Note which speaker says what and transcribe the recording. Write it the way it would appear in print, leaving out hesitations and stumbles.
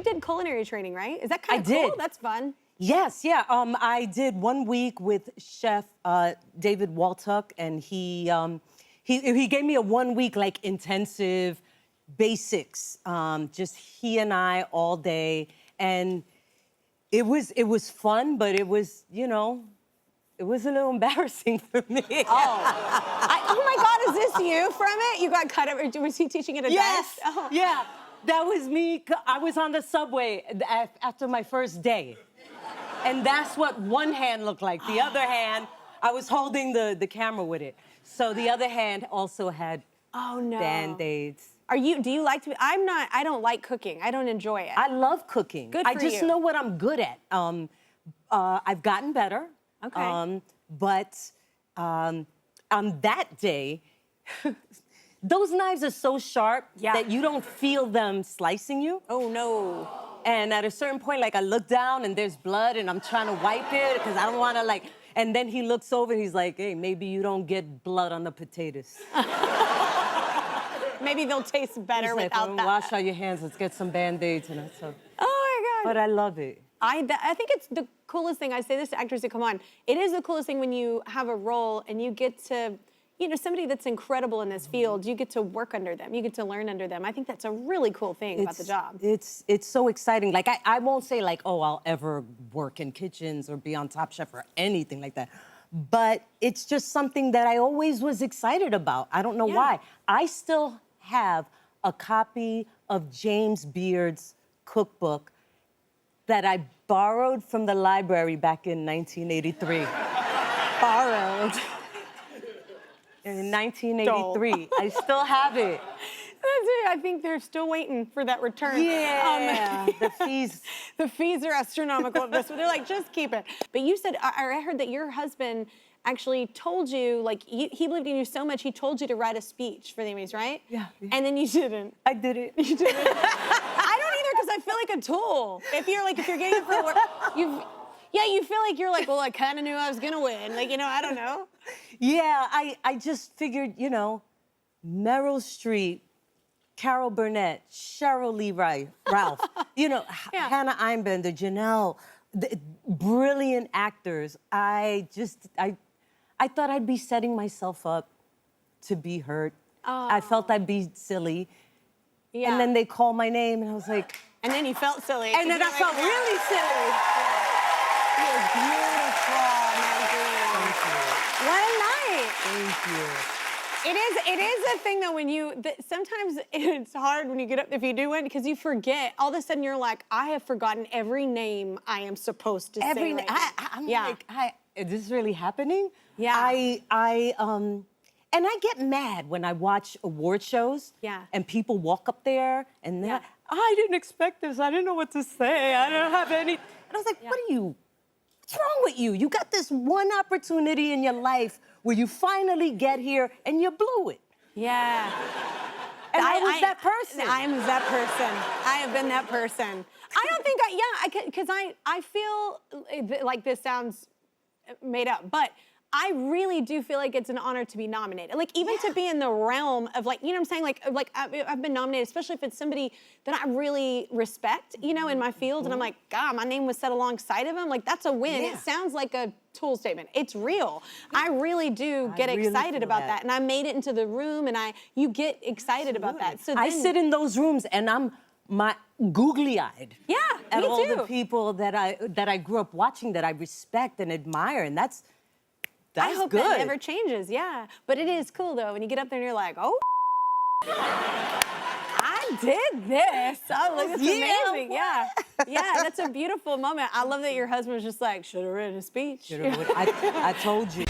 Speaker 1: you did culinary training, right? Is that kind of cool?
Speaker 2: Did.
Speaker 1: That's fun.
Speaker 2: Yes, yeah. I did 1 week with Chef David Waltuck, and he gave me a 1 week like intensive basics, just he and I all day, and it was fun, but it was, you know, it was a little embarrassing for me.
Speaker 1: Oh my God, is this you from it? You got cut up, or was he teaching at a
Speaker 2: Yes,
Speaker 1: desk? Oh.
Speaker 2: yeah, that was me. I was on the subway after my first day. And that's what one hand looked like. The other hand, I was holding the camera with it. So the other hand also had Band-Aids.
Speaker 1: Do you like to be, I don't like cooking. I don't enjoy it.
Speaker 2: I love cooking.
Speaker 1: Good for
Speaker 2: I just
Speaker 1: you.
Speaker 2: know what I'm good at. I've gotten better.
Speaker 1: Okay.
Speaker 2: But on that day, those knives are so sharp that you don't feel them slicing you.
Speaker 1: Oh, no.
Speaker 2: And at a certain point, like, I look down and there's blood and I'm trying to wipe it because I don't want to, like, and then he looks over and he's like, hey, maybe you don't get blood on the potatoes.
Speaker 1: Maybe they'll taste better without that.
Speaker 2: Wash out your hands, let's get some Band-Aids. And so,
Speaker 1: oh, my God.
Speaker 2: But I love it.
Speaker 1: I think it's the coolest thing. I say this to actors that come on. It is the coolest thing when you have a role and you get to, you know, somebody that's incredible in this field, you get to work under them. You get to learn under them. I think that's a really cool thing about the job.
Speaker 2: It's so exciting. Like, I won't say, like, oh, I'll ever work in kitchens or be on Top Chef or anything like that. But it's just something that I always was excited about. I don't know why. I still have a copy of James Beard's cookbook that I borrowed from the library back in 1983.
Speaker 1: Borrowed.
Speaker 2: In 1983. I still have it.
Speaker 1: That's it. I think they're still waiting for that return.
Speaker 2: Yeah, the fees.
Speaker 1: The fees are astronomical of this, but they're like, just keep it. But you said, I heard that your husband actually told you, like, he believed in you so much, he told you to write a speech for the Emmys, right?
Speaker 2: Yeah.
Speaker 1: And then you didn't.
Speaker 2: I did it.
Speaker 1: You didn't? I don't either, because I feel like a tool. If you're getting it for work, you feel like you're like, well, I kind of knew I was gonna win. Like, you know, I don't know.
Speaker 2: Yeah, I just figured, you know, Meryl Streep, Carol Burnett, Cheryl Lee Ralph, you know, Hannah Einbender, Janelle, brilliant actors. I thought I'd be setting myself up to be hurt.
Speaker 1: Oh.
Speaker 2: I felt I'd be silly.
Speaker 1: Yeah.
Speaker 2: And then they called my name and I was like...
Speaker 1: And then you felt silly.
Speaker 2: And then I felt really silly.
Speaker 1: You're beautiful, Maggie. What a night.
Speaker 2: Thank you.
Speaker 1: It is a thing though when sometimes it's hard when you get up, if you do win, because you forget. All of a sudden you're like, I have forgotten every name I am supposed to say right now.
Speaker 2: I'm like, is this really happening?
Speaker 1: Yeah.
Speaker 2: And I get mad when I watch award shows.
Speaker 1: Yeah.
Speaker 2: And people walk up there and they're like, I didn't expect this. I didn't know what to say. I don't have any. And I was like, what's wrong with you? You got this one opportunity in your life where you finally get here and you blew it.
Speaker 1: Yeah.
Speaker 2: And I was that person.
Speaker 1: I am that person. I have been that person. I don't think because I feel like this sounds made up, but I really do feel like it's an honor to be nominated. Like, even to be in the realm of, like, you know what I'm saying? Like I've been nominated, especially if it's somebody that I really respect, you know, in my field. And I'm like, God, my name was set alongside of him. Like, that's a win.
Speaker 2: Yeah.
Speaker 1: It sounds like a tool statement. It's real. I really do get excited about that. And I made it into the room, and you get excited about that. So
Speaker 2: I sit in those rooms and I'm googly-eyed.
Speaker 1: Yeah,
Speaker 2: at
Speaker 1: me
Speaker 2: all
Speaker 1: too.
Speaker 2: the people that I grew up watching, that I respect and admire, and that's
Speaker 1: I hope
Speaker 2: good.
Speaker 1: that never changes, yeah. But it is cool, though, when you get up there and you're like, oh, I did this. Oh, look, it's amazing, yeah. Yeah, that's a beautiful moment. I love that your husband was just like, should have written a speech.
Speaker 2: I told you.